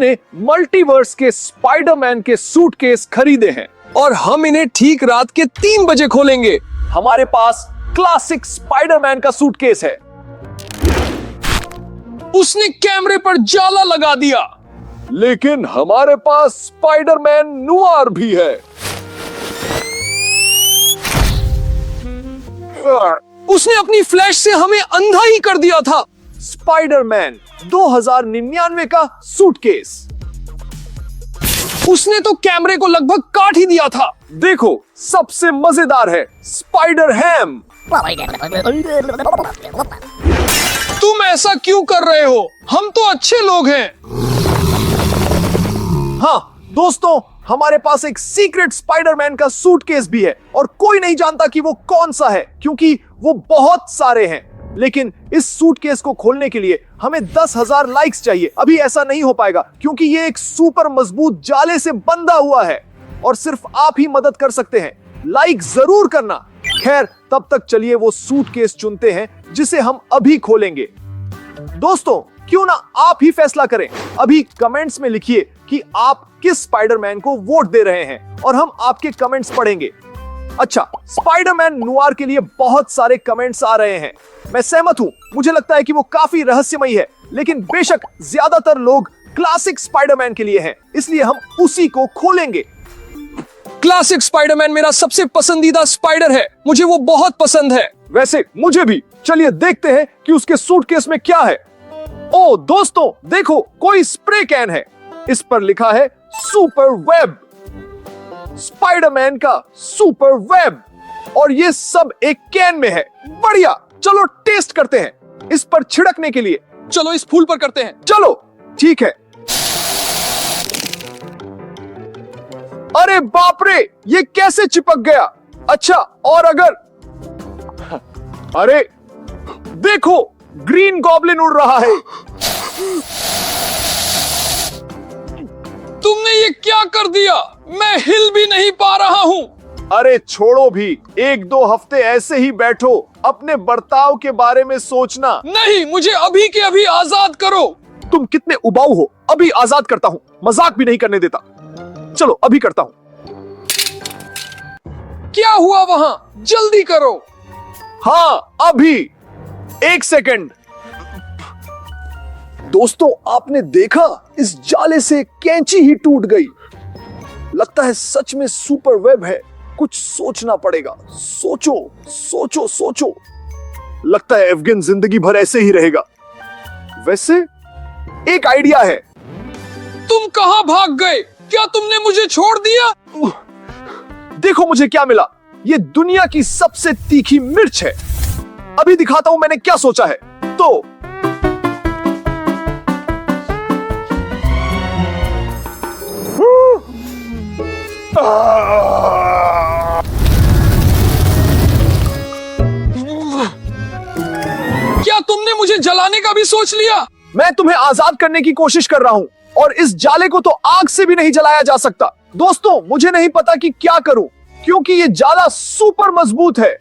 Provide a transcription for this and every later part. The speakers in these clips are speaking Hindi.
हमने मल्टीवर्स के स्पाइडरमैन के सूटकेस खरीदे हैं और हम इन्हें ठीक रात के 3 बजे खोलेंगे। हमारे पास क्लासिक स्पाइडरमैन का सूटकेस है। उसने कैमरे पर जाला लगा दिया। लेकिन हमारे पास स्पाइडरमैन नूआर भी है। उसने अपनी फ्लैश से हमें अंधा ही कर दिया था। स्पाइडरमैन 2099 का सूटकेस। उसने तो कैमरे को लगभग काट ही दिया था। देखो, सबसे मजेदार है स्पाइडर हैम। तुम ऐसा क्यों कर रहे हो? हम तो अच्छे लोग हैं। हाँ दोस्तों, हमारे पास एक सीक्रेट स्पाइडरमैन का सूटकेस भी है और कोई नहीं जानता कि वो कौन सा है, क्योंकि वो बहुत सारे हैं। लेकिन इस सूटकेस को खोलने के लिए हमें 10,000 लाइक्स चाहिए। अभी ऐसा नहीं हो पाएगा क्योंकि ये एक सुपर मजबूत जाले से बंधा हुआ है और सिर्फ आप ही मदद कर सकते हैं। लाइक जरूर करना। खैर, तब तक चलिए वो सूटकेस चुनते हैं जिसे हम अभी खोलेंगे। दोस्तों, क्यों ना आप ही फैसला करें। अभी कमेंट्स में लिखिए कि आप किस स्पाइडरमैन को वोट दे रहे हैं और हम आपके कमेंट्स पढ़ेंगे। अच्छा, स्पाइडरमैन नूआर के लिए बहुत सारे कमेंट्स आ रहे हैं। मैं सहमत हूं। मुझे लगता है कि वो काफी रहस्यमयी है, लेकिन बेशक ज्यादातर लोग क्लासिक स्पाइडरमैन के लिए हैं, इसलिए हम उसी को खोलेंगे। क्लासिक स्पाइडरमैन मेरा सबसे पसंदीदा स्पाइडर है। मुझे वो बहुत पसंद है। वैसे मुझे भी। चलिए देखते हैं कि उसके सूटकेस में क्या है। ओ दोस्तों, देखो, कोई स्प्रे कैन है। इस पर लिखा है सुपर वेब। स्पाइडरमैन का सुपर वेब, और ये सब एक कैन में है। बढ़िया, चलो टेस्ट करते हैं। इस पर छिड़कने के लिए चलो इस फूल पर करते हैं। चलो ठीक है। अरे बाप रे, ये कैसे चिपक गया? अच्छा, और अगर अरे देखो, ग्रीन गॉब्लिन उड़ रहा है। तुमने ये क्या कर दिया? मैं हिल भी नहीं पा रहा हूँ। अरे छोड़ो भी, 1-2 हफ्ते ऐसे ही बैठो। अपने बर्ताव के बारे में सोचना। नहीं, मुझे अभी के अभी आजाद करो। तुम कितने उबाऊ हो। अभी आजाद करता हूँ। मजाक भी नहीं करने देता। चलो अभी करता हूँ। क्या हुआ वहां? जल्दी करो। हाँ अभी, 1 सेकंड। दोस्तों, आपने देखा, इस जाले से कैंची ही टूट गई। लगता है सच में सुपर वेब है। कुछ सोचना पड़ेगा। सोचो सोचो सोचो। लगता है एवगेन जिंदगी भर ऐसे ही रहेगा। वैसे एक आइडिया है। तुम कहां भाग गए? क्या तुमने मुझे छोड़ दिया? देखो मुझे क्या मिला। ये दुनिया की सबसे तीखी मिर्च है। अभी दिखाता हूं मैंने क्या सोचा है। तो क्या तुमने मुझे जलाने का भी सोच लिया? मैं तुम्हें आजाद करने की कोशिश कर रहा हूं और इस जाले को तो आग से भी नहीं जलाया जा सकता। दोस्तों, मुझे नहीं पता कि क्या करूं, क्योंकि ये जाला सुपर मजबूत है।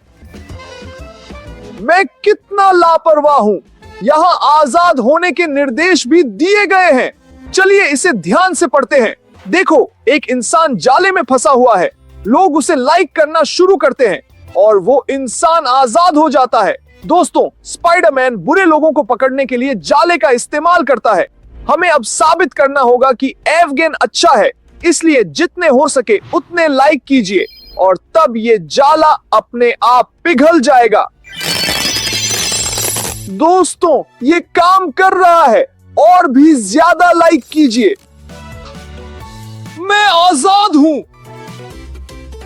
मैं कितना लापरवाह हूं। यहां आजाद होने के निर्देश भी दिए गए हैं। चलिए इसे ध्यान से पढ़ते हैं। देखो, एक इंसान जाले में फंसा हुआ है। लोग उसे लाइक करना शुरू करते हैं और वो इंसान आजाद हो जाता है। दोस्तों, स्पाइडरमैन बुरे लोगों को पकड़ने के लिए जाले का इस्तेमाल करता है। हमें अब साबित करना होगा कि एवगेन अच्छा है, इसलिए जितने हो सके उतने लाइक कीजिए और तब ये जाला अपने आप पिघल जाएगा। दोस्तों, ये काम कर रहा है। और भी ज्यादा लाइक कीजिए। मैं आजाद हूं।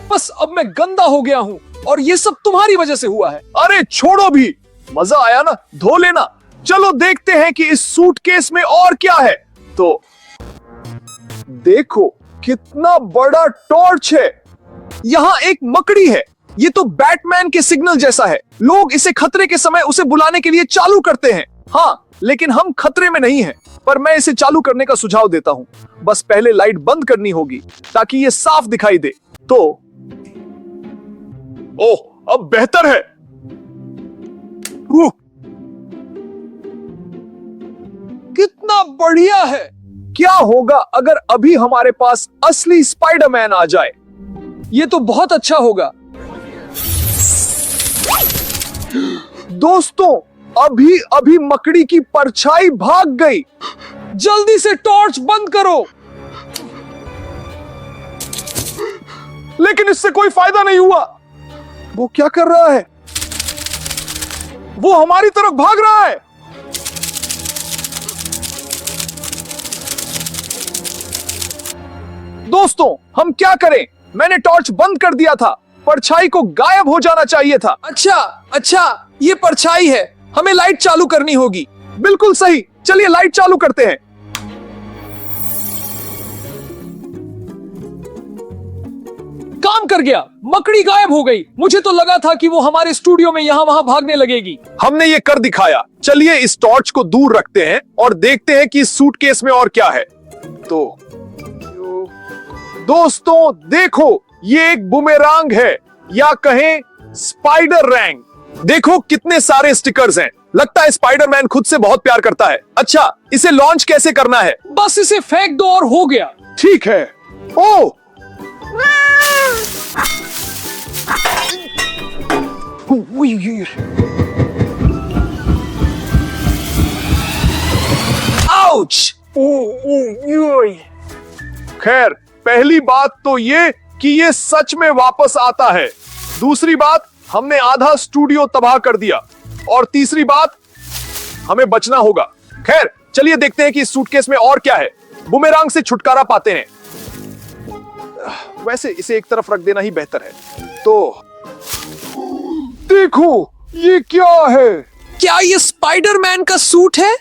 बस अब मैं गंदा हो गया हूं और ये सब तुम्हारी वजह से हुआ है। अरे छोड़ो भी, मजा आया ना, धो लेना। चलो देखते हैं कि इस सूटकेस में और क्या है। तो देखो, कितना बड़ा टॉर्च है। यहाँ एक मकड़ी है। ये तो बैटमैन के सिग्नल जैसा है। लोग इसे खतरे के समय उसे बुलाने के लिए चालू करते हैं। हाँ, लेकिन हम खतरे में नहीं हैं, पर मैं इसे चालू करने का सुझाव देता हूँ। बस पहले लाइट बंद करनी होगी ताकि ये साफ दिखाई दे। तो ओह, अब बेहतर है। कितना बढ़िया है। क्या होगा अगर अभी हमारे पास असली स्पाइडरमैन आ जाए? ये तो बहुत अच्छा होगा। दोस्तों, अभी अभी मकड़ी की परछाई भाग गई। जल्दी से टॉर्च बंद करो। लेकिन इससे कोई फायदा नहीं हुआ। वो क्या कर रहा है? वो हमारी तरफ भाग रहा है। दोस्तों, हम क्या करें? मैंने टॉर्च बंद कर दिया था। परछाई को गायब हो जाना चाहिए था। अच्छा, ये परछाई है। हमें लाइट चालू करनी होगी। बिल्कुल सही। चलिए लाइट चालू करते हैं। काम कर गया। मकड़ी गायब हो गई। मुझे तो लगा था कि वो हमारे स्टूडियो में यहाँ वहाँ भागने लगेगी। हमने ये कर दिखाया। चलिए इस टॉर्च को दूर रखते हैं और देखते हैं कि इस सूटकेस में और क्या है। तो दोस्तों देखो, ये एक बुमेरांग है या कहें स्पाइडर रैंग। देखो कितने सारे स्टिकर्स हैं। लगता है स्पाइडरमैन खुद से बहुत प्यार करता है। अच्छा, इसे लॉन्च कैसे करना है? बस इसे फेंक दो और हो गया। ठीक है। ओ आउच! खैर, पहली बात तो ये कि ये सच में वापस आता है। दूसरी बात, हमने आधा स्टूडियो तबाह कर दिया। और तीसरी बात, हमें बचना होगा। खैर, चलिए देखते हैं कि इस सूटकेस में और क्या है। बुमेरांग से छुटकारा पाते हैं। वैसे इसे एक तरफ रख देना ही बेहतर है। तो देखो, ये क्या है? क्या ये स्पाइडरमैन का सूट है?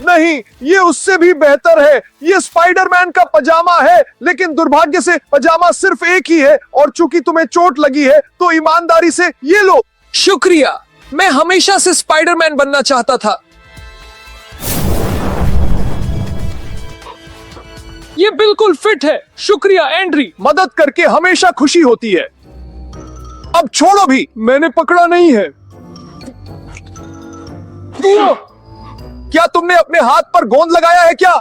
नहीं, ये उससे भी बेहतर है। ये स्पाइडरमैन का पजामा है, लेकिन दुर्भाग्य से पजामा सिर्फ एक ही है। और चूंकि तुम्हें चोट लगी है, तो ईमानदारी से ये लो। शुक्रिया। मैं हमेशा से स्पाइडरमैन बनना चाहता था। ये बिल्कुल फिट है। शुक्रिया एंड्री। मदद करके हमेशा खुशी होती है। अब छोड़ो भी, मैंने पकड़ा नहीं है। क्या तुमने अपने हाथ पर गोंद लगाया है क्या?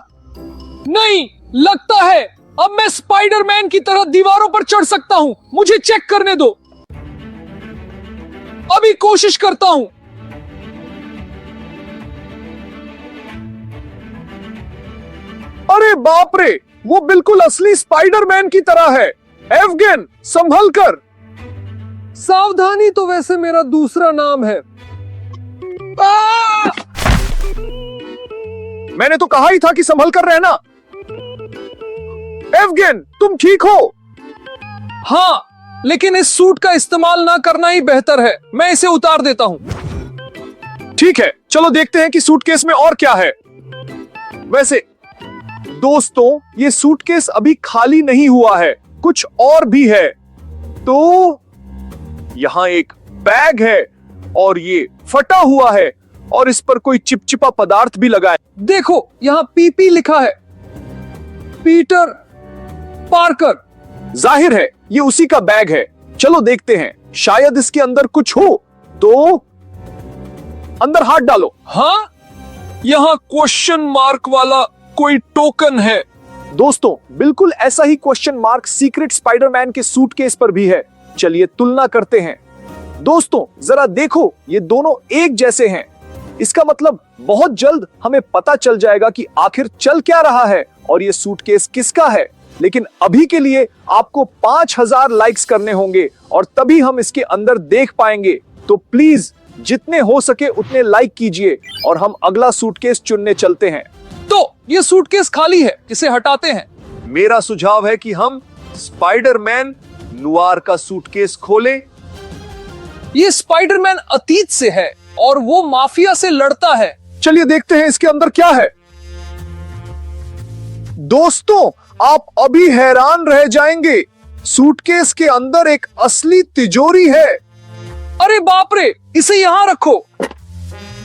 नहीं, लगता है अब मैं स्पाइडरमैन की तरह दीवारों पर चढ़ सकता हूं। मुझे चेक करने दो। अभी कोशिश करता हूं। अरे बाप रे, वो बिल्कुल असली स्पाइडरमैन की तरह है। एवगेन, संभल कर। सावधानी तो वैसे मेरा दूसरा नाम है। मैंने तो कहा ही था कि संभल कर रहना। एवगेन, तुम ठीक हो? हाँ, लेकिन इस सूट का इस्तेमाल ना करना ही बेहतर है। मैं इसे उतार देता हूँ। ठीक है, चलो देखते हैं कि सूटकेस में और क्या है। वैसे दोस्तों, ये सूटकेस अभी खाली नहीं हुआ है, कुछ और भी है। तो यहां एक बैग है और ये फटा हुआ है और इस पर कोई चिपचिपा पदार्थ भी लगा है। देखो, यहाँ पीपी लिखा है। Peter Parker. जाहिर है ये उसी का बैग है। चलो देखते हैं, शायद इसके अंदर कुछ हो। तो अंदर हाथ डालो। हाँ, यहाँ क्वेश्चन मार्क वाला कोई टोकन है। दोस्तों, बिल्कुल ऐसा ही क्वेश्चन मार्क सीक्रेट स्पाइडरमैन के सूटकेस पर भी है। चलिए तुलना करते हैं। दोस्तों, जरा देखो, ये दोनों एक जैसे हैं। इसका मतलब बहुत जल्द हमें पता चल जाएगा कि आखिर चल क्या रहा है और ये सूटकेस किसका है। लेकिन अभी के लिए आपको 5000 लाइक्स करने होंगे और तभी हम इसके अंदर देख पाएंगे। तो प्लीज जितने हो सके उतने लाइक कीजिए और हम अगला सूटकेस चुनने चलते हैं। तो ये सूटकेस खाली है, इसे हटाते हैं। मेरा सुझाव है कि हम स्पाइडरमैन नुआर का सूटकेस खोलें। ये स्पाइडरमैन अतीत से है और वो माफिया से लड़ता है। चलिए देखते हैं इसके अंदर क्या है। दोस्तों, आप अभी हैरान रह जाएंगे। सूटकेस के अंदर एक असली तिजोरी है। अरे बाप रे, इसे यहां रखो।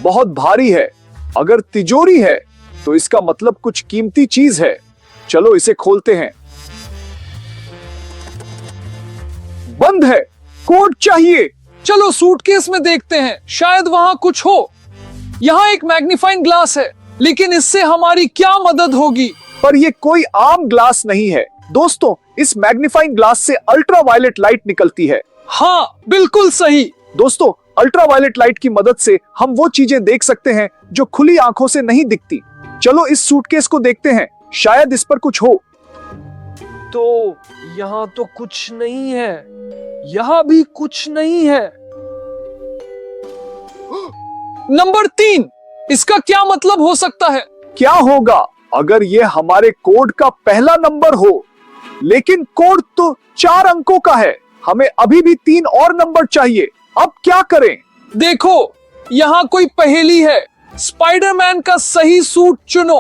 बहुत भारी है। अगर तिजोरी है तो इसका मतलब कुछ कीमती चीज है। चलो इसे खोलते हैं। बंद है। कोड चाहिए। चलो सूटकेस में देखते हैं, शायद वहां कुछ हो। यहाँ एक मैग्नीफाइंग ग्लास है, लेकिन इससे हमारी क्या मदद होगी? पर ये कोई आम ग्लास नहीं है दोस्तों, इस मैग्नीफाइंग ग्लास से अल्ट्रावायलेट लाइट निकलती है। हाँ बिल्कुल सही। दोस्तों, अल्ट्रावायलेट लाइट की मदद से हम वो चीजें देख सकते हैं जो खुली आंखों से नहीं दिखती। चलो इस सूटकेस को देखते हैं, शायद इस पर कुछ हो। तो यहाँ तो कुछ नहीं है, यहाँ भी कुछ नहीं है। नंबर 3, इसका क्या मतलब हो सकता है? क्या होगा अगर ये हमारे कोड का पहला नंबर हो? लेकिन कोड तो 4 अंकों का है, हमें अभी भी 3 और नंबर चाहिए। अब क्या करें? देखो, यहाँ कोई पहेली है। स्पाइडरमैन का सही सूट चुनो।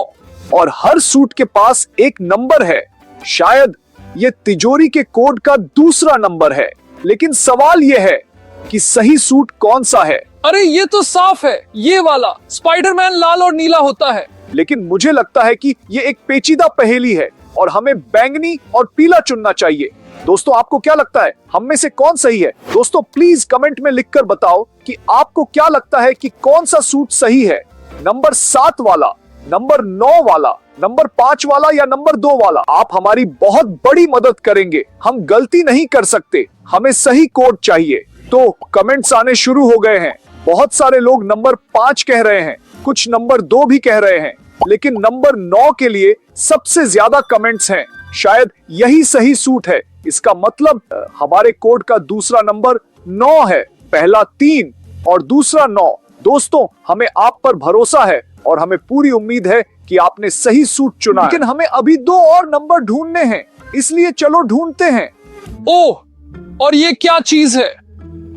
और हर सूट के पास एक नंबर है। शायद ये तिजोरी के कोड का दूसरा नंबर है। लेकिन सवाल ये है कि सही सूट कौन सा है? अरे ये तो साफ है, ये वाला। स्पाइडरमैन लाल और नीला होता है। लेकिन मुझे लगता है कि ये एक पेचीदा पहेली है और हमें बैंगनी और पीला चुनना चाहिए। दोस्तों, आपको क्या लगता है, हम में से कौन सही है? दोस्तों प्लीज कमेंट में लिखकर बताओ कि आपको क्या लगता है कि कौन सा सूट सही है। नंबर 7 वाला, नंबर 9 वाला, नंबर 5 वाला या नंबर 2 वाला? आप हमारी बहुत बड़ी मदद करेंगे। हम गलती नहीं कर सकते, हमें सही कोड चाहिए। तो कमेंट्स आने शुरू हो गए हैं। बहुत सारे लोग नंबर 5 कह रहे हैं, कुछ नंबर 2 भी कह रहे हैं, लेकिन नंबर 9 के लिए सबसे ज्यादा कमेंट्स हैं। शायद यही सही सूट है। इसका मतलब हमारे कोड का दूसरा नंबर 9 है, पहला 3 और दूसरा 9। दोस्तों, हमें आप पर भरोसा है और हमें पूरी उम्मीद है कि आपने सही सूट चुना। लेकिन हमें अभी 2 और नंबर ढूंढने हैं, इसलिए चलो ढूंढते हैं। ओह, और ये क्या चीज है?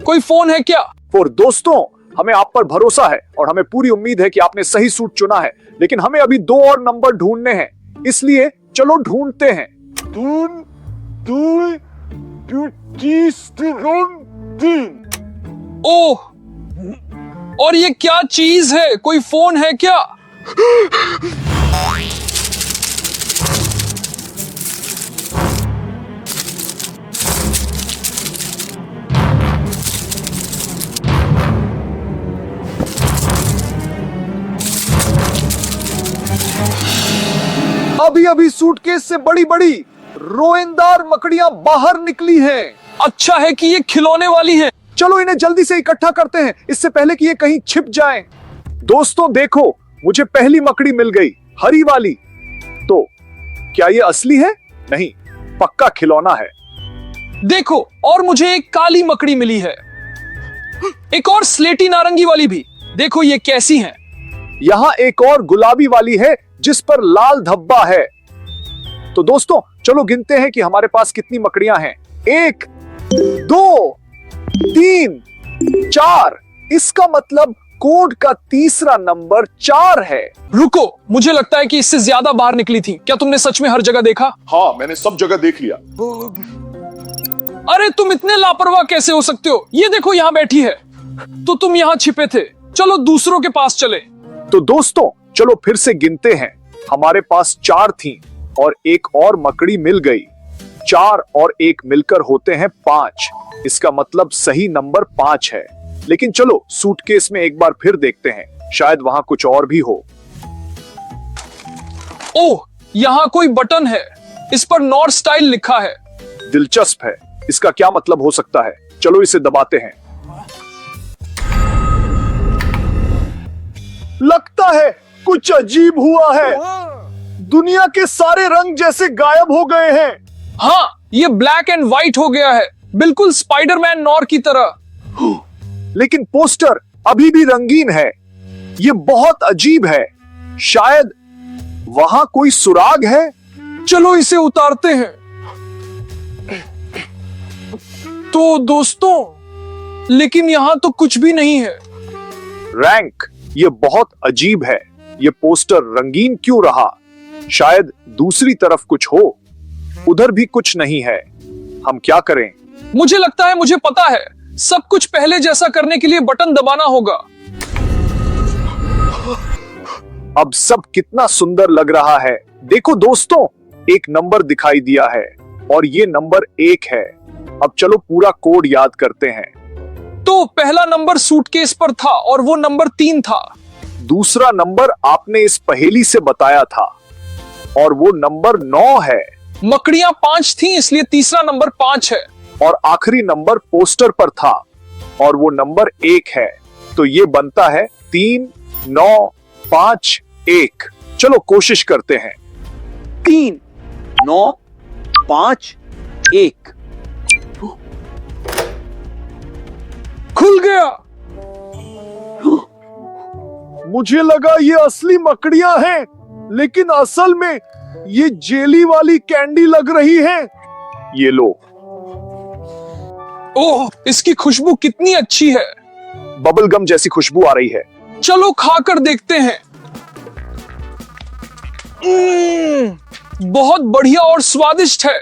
कोई फोन है क्या? और दोस्तों, हमें आप पर भरोसा है और हमें पूरी उम्मीद है कि आपने सही सूट चुना है। लेकिन हमें अभी 2 और नंबर ढूंढने हैं, इसलिए चलो ढूंढते हैं। ओह, और ये क्या चीज है? कोई फोन है क्या? अभी अभी सूटकेस से बड़ी बड़ी रोएंदार मकड़ियां बाहर निकली हैं। अच्छा है कि ये खिलौने वाली हैं। चलो इन्हें जल्दी से इकट्ठा करते हैं, इससे पहले कि ये कहीं छिप जाएं। दोस्तों देखो, मुझे पहली मकड़ी मिल गई, हरी वाली। तो क्या ये असली है? नहीं, पक्का खिलौना है। देखो, और मुझे एक काली मकड़ी मिली है, एक और स्लेटी नारंगी वाली भी। देखो ये कैसी हैं। यहाँ एक और गुलाबी वाली है जिस पर लाल धब्बा है। तो दोस्तों चलो गिनते हैं कि हमारे पास कितनी मकड़ियां हैं। 1 2 3 4। इसका मतलब कोड का तीसरा नंबर 4 है। रुको, मुझे लगता है कि इससे ज्यादा बाहर निकली थी। क्या तुमने सच में हर जगह देखा? हाँ, मैंने सब जगह देख लिया। अरे तुम इतने लापरवाह कैसे हो सकते हो? ये देखो यहाँ बैठी है। तो तुम यहाँ छिपे थे। चलो दूसरों के पास चले। तो दोस्तों चलो फिर से गिनते हैं। हमारे पास 4 थी और एक और मकड़ी मिल गई। 4 और 1 मिलकर होते हैं 5। इसका मतलब सही नंबर 5 है। लेकिन चलो सूटकेस में एक बार फिर देखते हैं, शायद वहां कुछ और भी हो। ओह, यहाँ कोई बटन है, इस पर नॉर्थ स्टाइल लिखा है। दिलचस्प है, इसका क्या मतलब हो सकता है? चलो इसे दबाते हैं। लगता है कुछ अजीब हुआ है। दुनिया के सारे रंग जैसे गायब हो गए हैं। हाँ, ये ब्लैक एंड व्हाइट हो गया है, बिल्कुल स्पाइडरमैन नॉर की तरह। लेकिन पोस्टर अभी भी रंगीन है। ये बहुत अजीब है। शायद वहां कोई सुराग है। चलो इसे उतारते हैं। तो दोस्तों, लेकिन यहां तो कुछ भी नहीं है। रैंक, ये बहुत अजीब है। ये पोस्टर रंगीन क्यों रहा? शायद दूसरी तरफ कुछ हो। उधर भी कुछ नहीं है। हम क्या करें? मुझे लगता है मुझे पता है। सब कुछ पहले जैसा करने के लिए बटन दबाना होगा। अब सब कितना सुंदर लग रहा है। देखो दोस्तों, एक नंबर दिखाई दिया है और ये नंबर 1 है। अब चलो पूरा कोड याद करते हैं। तो पहला नंबर सूटकेस पर था और वो नंबर 3 था। दूसरा नंबर आपने इस पहेली से बताया था। और वो नंबर 9 है। मकड़ियां 5 थीं, इसलिए तीसरा नंबर 5 है। और आखिरी नंबर पोस्टर पर था और वो नंबर 1 है। तो ये बनता है 3, 9, 5, 1। चलो कोशिश करते हैं। 3, 9, 5, 1। खुल गया। मुझे लगा ये असली मकड़ियां हैं, लेकिन असल में ये जेली वाली कैंडी लग रही है। ये लो। ओह, इसकी खुशबू कितनी अच्छी है। बबल गम जैसी खुशबू आ रही है। चलो खाकर देखते हैं। बहुत बढ़िया और स्वादिष्ट है।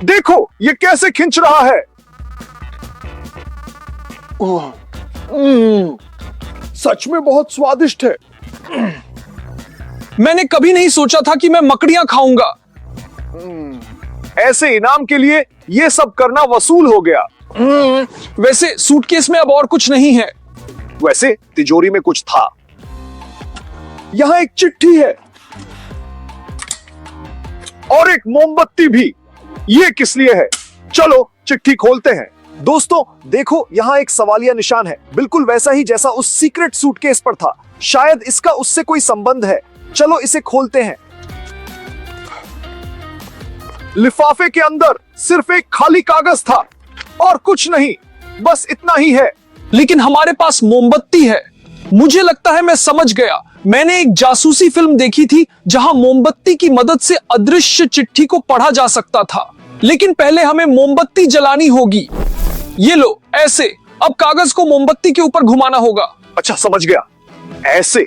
देखो ये कैसे खिंच रहा है। सच में बहुत स्वादिष्ट है। मैंने कभी नहीं सोचा था कि मैं मकड़ियां खाऊंगा। ऐसे इनाम के लिए ये सब करना वसूल हो गया। वैसे सूटकेस में अब और कुछ नहीं है। वैसे तिजोरी में कुछ था। यहां एक चिट्ठी है और एक मोमबत्ती भी। ये किस लिए है? चलो चिट्ठी खोलते हैं। दोस्तों देखो, यहां एक सवालिया निशान है, बिल्कुल वैसा ही जैसा उस सीक्रेट सूटकेस पर था। शायद इसका उससे कोई संबंध है। चलो इसे खोलते हैं। लिफाफे के अंदर सिर्फ एक खाली कागज था और कुछ नहीं, बस इतना ही है। लेकिन हमारे पास मोमबत्ती है। मुझे लगता है मैं समझ गया। मैंने एक जासूसी फिल्म देखी थी जहां मोमबत्ती की मदद से अदृश्य चिट्ठी को पढ़ा जा सकता था। लेकिन पहले हमें मोमबत्ती जलानी होगी। ये लो, ऐसे। अब कागज को मोमबत्ती के ऊपर घुमाना होगा। अच्छा समझ गया, ऐसे।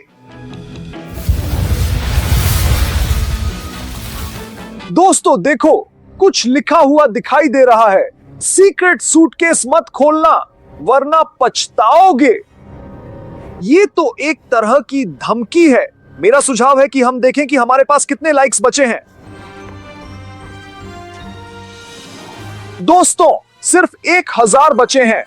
दोस्तों देखो, कुछ लिखा हुआ दिखाई दे रहा है। सीक्रेट सूटकेस मत खोलना वरना पछताओगे। ये तो एक तरह की धमकी है। मेरा सुझाव है कि हम देखें कि हमारे पास कितने लाइक्स बचे हैं। दोस्तों सिर्फ 1000 बचे हैं।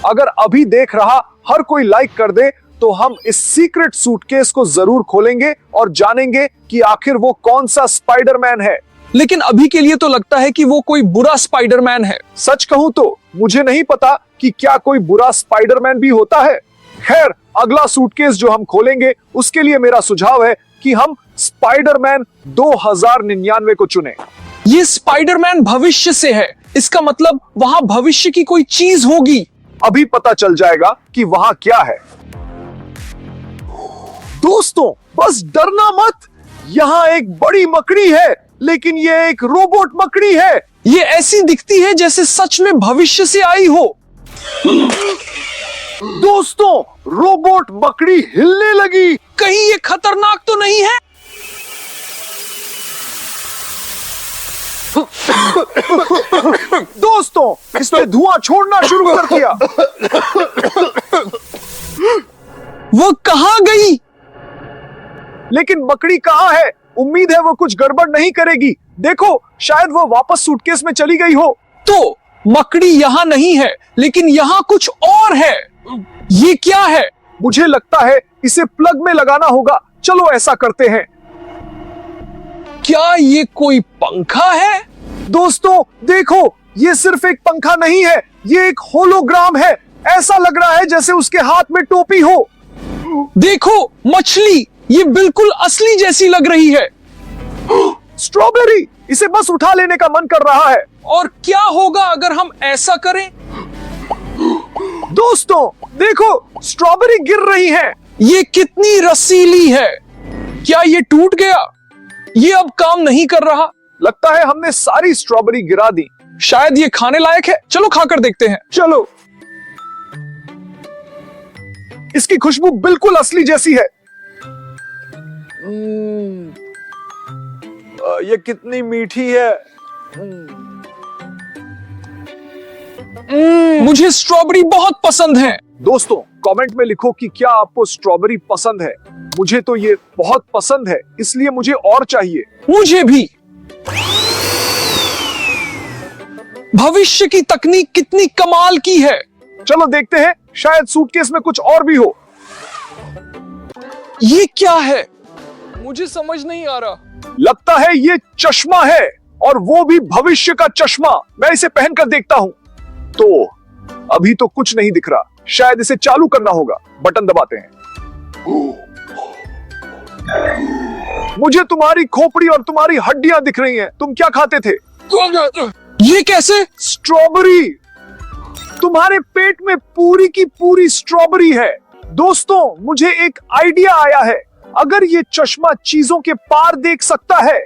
अगर अभी देख रहा हर कोई लाइक कर दे तो हम इस सीक्रेट सूटकेस को जरूर खोलेंगे और जानेंगे कि आखिर वो कौन सा स्पाइडरमैन है। लेकिन अभी के लिए तो लगता है कि वो कोई बुरा स्पाइडरमैन है। सच कहूं तो मुझे नहीं पता कि क्या कोई बुरा स्पाइडरमैन भी होता है। खैर, अगला सूटकेस जो हम खोलेंगे उसके लिए मेरा सुझाव है कि हम स्पाइडरमैन 2099 को चुनें। ये स्पाइडरमैन भविष्य से है। इसका मतलब वहां भविष्य की कोई चीज होगी। अभी पता चल जाएगा कि वहां क्या है। दोस्तों बस डरना मत। यहां एक बड़ी मकड़ी है, लेकिन ये एक रोबोट मकड़ी है। ये ऐसी दिखती है जैसे सच में भविष्य से आई हो। दोस्तों रोबोट मकड़ी हिलने लगी। कहीं ये खतरनाक तो नहीं है? दोस्तों इसने धुआं छोड़ना शुरू कर दिया। वो कहां गई? लेकिन मकड़ी कहां है? उम्मीद है वो कुछ गड़बड़ नहीं करेगी। देखो, शायद वो वापस सूटकेस में चली गई हो। तो मकड़ी यहां नहीं है, लेकिन यहां कुछ और है। ये क्या है? मुझे लगता है इसे प्लग में लगाना होगा। चलो ऐसा करते हैं। क्या ये कोई पंखा है? दोस्तों देखो, ये सिर्फ एक पंखा नहीं है, ये एक होलोग्राम है। ऐसा लग रहा है जैसे उसके हाथ में टोपी हो। देखो, मछली, ये बिल्कुल असली जैसी लग रही है। स्ट्रॉबेरी, इसे बस उठा लेने का मन कर रहा है। और क्या होगा अगर हम ऐसा करें? दोस्तों देखो, स्ट्रॉबेरी गिर रही है। ये कितनी रसीली है। क्या ये टूट गया? ये अब काम नहीं कर रहा। लगता है हमने सारी स्ट्रॉबेरी गिरा दी। शायद ये खाने लायक है। चलो खाकर देखते हैं। चलो। इसकी खुशबू बिल्कुल असली जैसी है। ये कितनी मीठी है। मुझे स्ट्रॉबेरी बहुत पसंद है। दोस्तों कमेंट में लिखो कि क्या आपको स्ट्रॉबेरी पसंद है। मुझे तो ये बहुत पसंद है, इसलिए मुझे और चाहिए। मुझे भी। भविष्य की तकनीक कितनी कमाल की है। चलो देखते हैं, शायद सूटकेस में कुछ और भी हो। ये क्या है? मुझे समझ नहीं आ रहा। लगता है ये चश्मा है, और वो भी भविष्य का चश्मा। मैं इसे पहनकर देखता हूं। तो अभी तो कुछ नहीं दिख रहा, शायद इसे चालू करना होगा। बटन दबाते हैं। मुझे तुम्हारी खोपड़ी और तुम्हारी हड्डियां दिख रही हैं। तुम क्या खाते थे? ये कैसे? स्ट्रॉबेरी। तुम्हारे पेट में पूरी की पूरी स्ट्रॉबेरी है। दोस्तों, मुझे एक आइडिया आया है। अगर ये चश्मा चीजों के पार देख सकता है,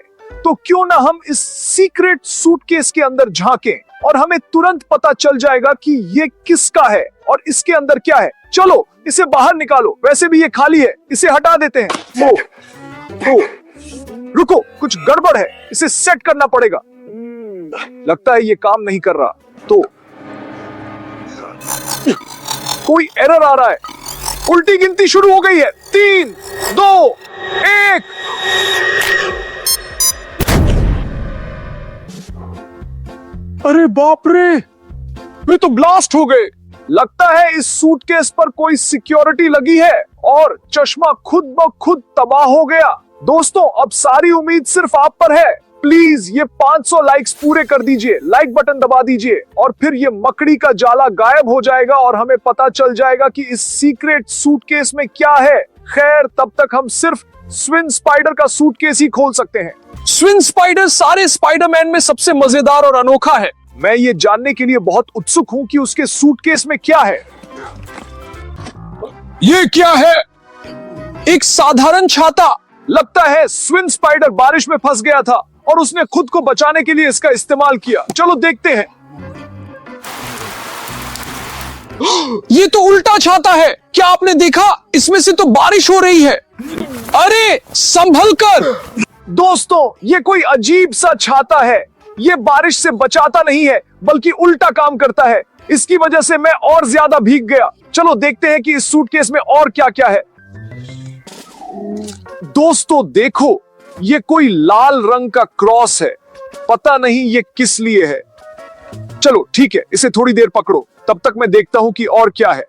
तो क्यों ना हम इस सीक्रेट सूटकेस के अंदर झांकें और हमें तुरंत पता चल जाएगा कि ये किसका है और इसके अंदर क्या है। चलो इसे बाहर निकालो। वैसे भी ये खाली है, इसे हटा देते हैं। ओ, रुको, कुछ गड़बड़ है। इसे सेट करना पड़ेगा। लगता है ये काम नहीं कर रहा। तो कोई एरर आ रहा है। उल्टी गिनती शुरू हो गई है। 3, 2, 1। अरे बाप रे, वे तो ब्लास्ट हो गए। लगता है इस सूटकेस पर कोई सिक्योरिटी लगी है और चश्मा खुद ब खुद तबाह हो गया। दोस्तों, अब सारी उम्मीद सिर्फ आप पर है। प्लीज ये 500 लाइक्स पूरे कर दीजिए। लाइक बटन दबा दीजिए और फिर ये मकड़ी का जाला गायब हो जाएगा और हमें पता चल जाएगा कि इस सीक्रेट सूटकेस में क्या है। खैर, तब तक हम सिर्फ स्विन स्पाइडर का सूटकेस ही खोल सकते हैं। स्विन स्पाइडर सारे स्पाइडरमैन में सबसे मजेदार और अनोखा है। मैं ये जानने के लिए बहुत उत्सुक हूं कि उसके सूटकेस में क्या है। ये क्या है? एक साधारण छाता। लगता है स्विन स्पाइडर बारिश में फंस गया था और उसने खुद को बचाने के लिए इसका इस्तेमाल किया। चलो देखते हैं। ये तो उल्टा छाता है। क्या आपने देखा? इसमें से तो बारिश हो रही है। अरे संभल कर। दोस्तों, ये कोई अजीब सा छाता है। ये बारिश से बचाता नहीं है, बल्कि उल्टा काम करता है। इसकी वजह से मैं और ज्यादा भीग गया। चलो देखते हैं कि इस सूटकेस में और क्या क्या है। दोस्तों देखो, ये कोई लाल रंग का क्रॉस है। पता नहीं ये किस लिए है। चलो ठीक है, इसे थोड़ी देर पकड़ो, तब तक मैं देखता हूं कि और क्या है।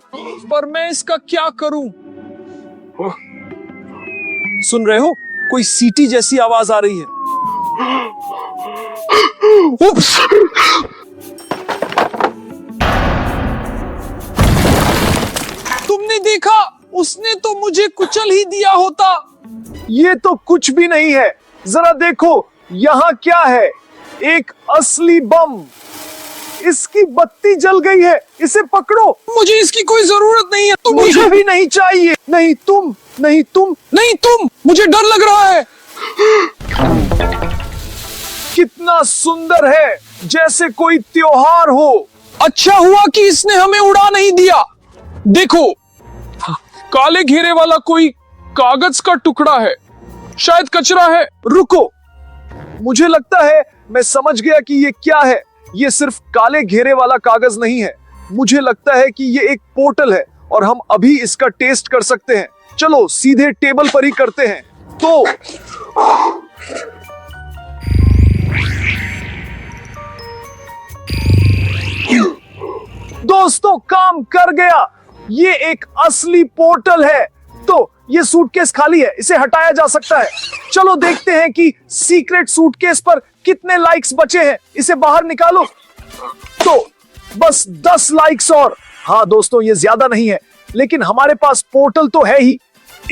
पर मैं इसका क्या करूं? सुन रहे हो? कोई सीटी जैसी आवाज आ रही है। उप्स! तुमने देखा? उसने तो मुझे कुचल ही दिया होता। ये तो कुछ भी नहीं है। जरा देखो, यहाँ क्या है? एक असली बम। इसकी बत्ती जल गई है। इसे पकड़ो। मुझे इसकी कोई जरूरत नहीं है। तुम मुझे भी नहीं चाहिए। नहीं तुम, नहीं तुम, नहीं तुम। मुझे डर लग रहा है। कितना सुंदर है, जैसे कोई त्योहार हो। अच्छा हुआ कि इसने हमें उड़ा नहीं दिया। देखो, काले घेरे वाला कोई कागज का टुकड़ा है। शायद कचरा है। रुको, मुझे लगता है मैं समझ गया कि ये क्या है। ये सिर्फ काले घेरे वाला कागज नहीं है। मुझे लगता है कि ये एक पोर्टल है और हम अभी इसका टेस्ट कर सकते हैं। चलो सीधे टेबल पर ही करते हैं। तो दोस्तों, काम कर गया। ये एक असली पोर्टल है। तो ये सूटकेस खाली है, इसे हटाया जा सकता है। चलो देखते हैं कि सीक्रेट सूटकेस पर कितने लाइक्स बचे हैं। इसे बाहर निकालो। तो बस 10 लाइक्स और। हाँ दोस्तों, ये ज्यादा नहीं है, लेकिन हमारे पास पोर्टल तो है ही।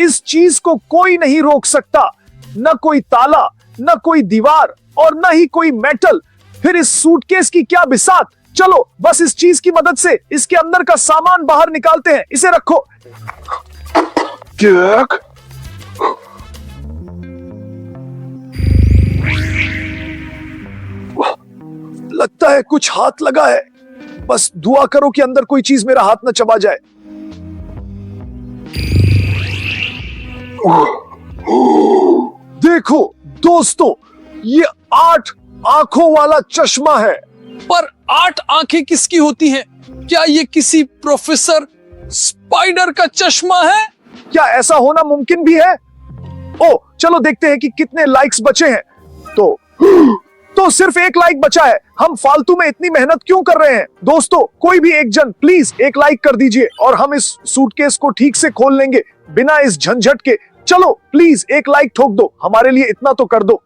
इस चीज को कोई नहीं रोक सकता। न कोई ताला, न कोई दीवार और न ही कोई मेटल। फिर इस सूटकेस की क्या बिसात। चलो बस इस चीज की मदद से इसके अंदर का सामान बाहर निकालते हैं। इसे रखो। लगता है कुछ हाथ लगा है। बस दुआ करो कि अंदर कोई चीज मेरा हाथ न चबा जाए। देखो दोस्तों, ये 8 आंखों वाला चश्मा है। पर 8 आंखें किसकी होती हैं? क्या ये किसी प्रोफेसर स्पाइडर का चश्मा है? क्या ऐसा होना मुमकिन भी है? ओ, चलो देखते हैं कि कितने लाइक्स बचे हैं। तो सिर्फ 1 लाइक बचा है। हम फालतू में इतनी मेहनत क्यों कर रहे हैं? दोस्तों, कोई भी एक जन प्लीज 1 लाइक कर दीजिए और हम इस सूटकेस को ठीक से खोल लेंगे बिना इस झंझट के। चलो प्लीज 1 लाइक ठोक दो, हमारे लिए इतना तो कर दो।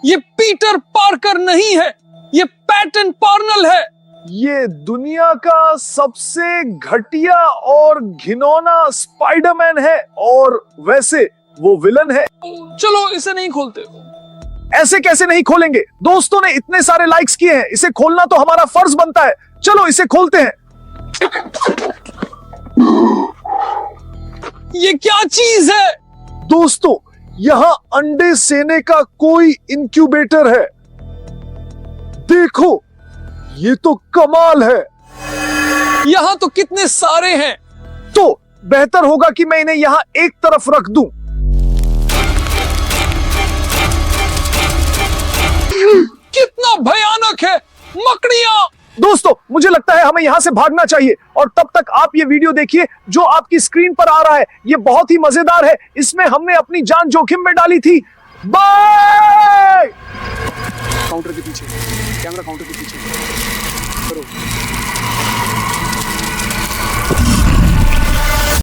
ये पीटर पार्कर नहीं है, ये पैटन पार्नल है। ये दुनिया का सबसे घटिया और घिनौना स्पाइडरमैन है, और वैसे वो विलन है। चलो इसे नहीं खोलते। ऐसे कैसे नहीं खोलेंगे? दोस्तों ने इतने सारे लाइक्स किए हैं, इसे खोलना तो हमारा फर्ज बनता है। चलो इसे खोलते हैं। ये क्या चीज है? दोस्तों, यहां अंडे सेने का कोई इंक्यूबेटर है। देखो, ये तो कमाल है। यहां तो कितने सारे हैं। तो बेहतर होगा कि मैं इन्हें यहां एक तरफ रख दूं। कितना भयानक है, मकड़ियां। दोस्तों, मुझे लगता है हमें यहां से भागना चाहिए, और तब तक आप ये वीडियो देखिए जो आपकी स्क्रीन पर आ रहा है। ये बहुत ही मजेदार है, इसमें हमने अपनी जान जोखिम में डाली थी। बाय। काउंटर के पीछे, कैमरा काउंटर के पीछे करो।